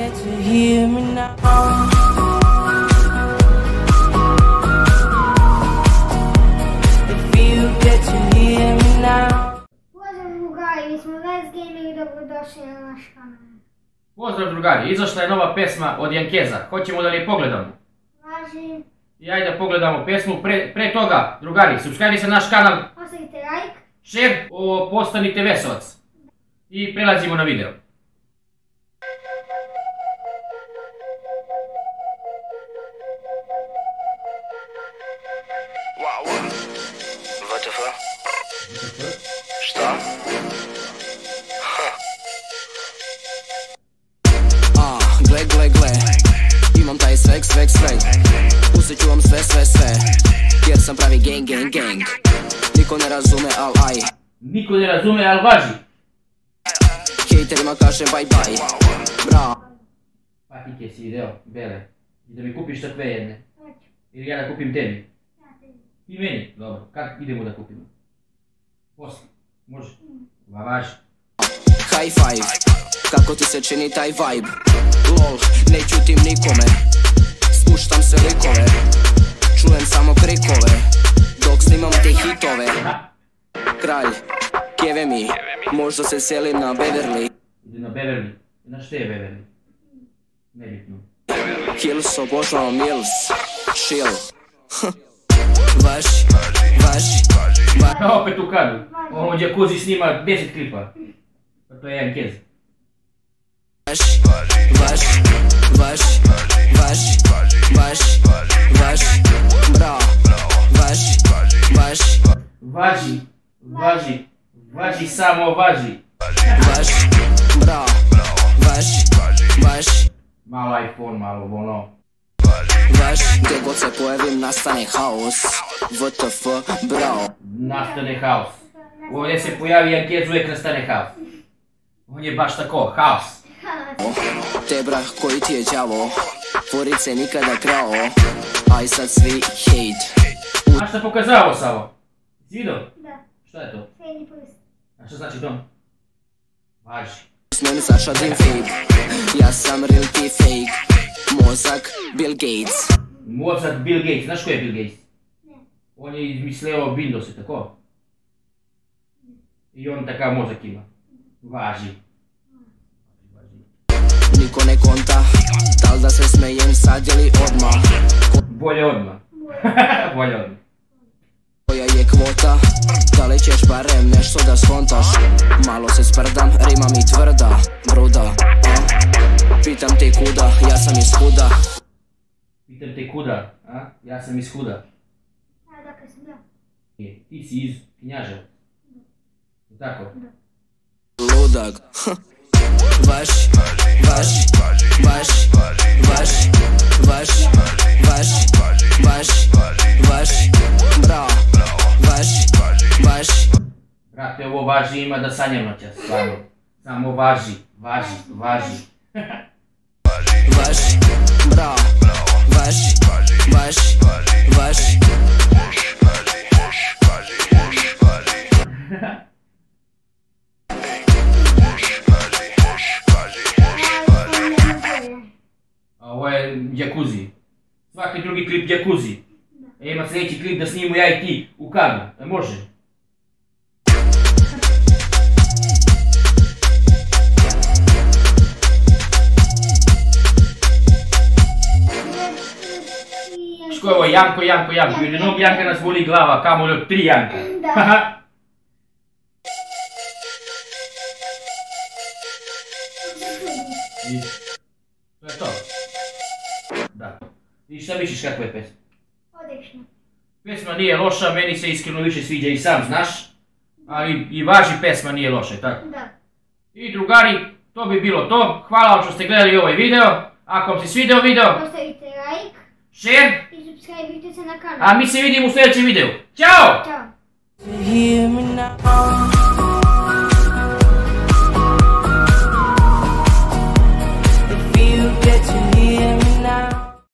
that you hear me now. If you get to hear me now. Pozdrav drugari, mi smo Let's Gaming i dobrodošli na naš kanal. Pozdrav drugari, izašla je nova pesma od Jankeza, hoćemo da li je pogledamo? Važi. I ajde da pogledamo pesmu, pre toga, drugari, subscribe se na naš kanal, Ostavite like. share, postanite vesovac. I prelazimo na video. ВТФ? Šta? Gle, imam taj sveg, uzet ću vam sve, jer sam pravi gang. Niko ne razume, al aj. Niko ne razume, al važi. Hejterima kažem bye, bra. Patike si video, bele. I da mi kupiš takve jedne. Ili ja da kupim tebi. I meni, dobro, kad idemo da kupimo? Posle, može? Važi. High five, kako ti se čini taj vibe? Lol, ne čutim nikome, spuštam se likove, čujem samo krikove, dok snimam te hitove. Kralj, keve mi, možda se selim na Beverly. Ide na Beverly, na što je Beverly? Nebitno. Hills, obožavam Mills, chill. Važi. Opet u kadru, ono Jacuzzi snima 10 klipa. Pa to je Jankez. Važi, bra, važi, samo važi. Važi, bra, važi. Malo iPhone, malo ono. Važi, gdje god se pojavim nastane haos. WTF, brao. Nastane haos. Ovdje se pojavi Jankez, uvijek nastane haos. On je baš tako, haos. Te bra, koji ti je đavo, forice nikada krao, aj sad svi hejt. A šta pokazao Savo? Si vidio? Da. Šta je to? Srednji prst. A šta znači dom? Važi. Smijem Saša Dream Fake, ja sam real ti fake, mozak Bill Gates. Mozak Bill Gates, znaš ko je Bill Gates? Ne. On je izmislio Windows, tako? I on takav mozak ima. Važi. Niko ne konta, dal da se smejem sad ili odmah? Bolje odmah. Bolje odmah. Koja je kvota, da li ćeš barem nešto da skontaš? Malo se sprdam, rima mi tvrda, bruda, a? Pitam te kuda, ja sam iz Huda. Pitam te kuda, a? Ja sam iz Huda. A dakle sam ja. Ti si iz Knjaževa. Tako? Ludak. Važi, bra, važi. Brate, ovo važi ima da sanjam noćas, stvarno. Samo važi. Važi, bra, važi. A ovo je Jacuzzi. Svaki drugi klip Jacuzzi. Ima sljedeći klip da snimu ja i ti u kadru. Može? Ško je ovo? Janko. Jednog Janka nas boli glava, kamo li od 3 Janka. Da. I to je to. Da. I šta misliš kakva je pesma? Odlično. Pesma nije loša, meni se iskreno više sviđa i sam znaš. Ali i važi pesma nije loša, tako? Da. I drugari, to bi bilo to. Hvala vam što ste gledali ovaj video. Ako vam se svidio video, Ostavite like. Share. I subscribe se na kanal. A mi se vidimo u sljedećem videu. Ćao! Ćao. To hear me now.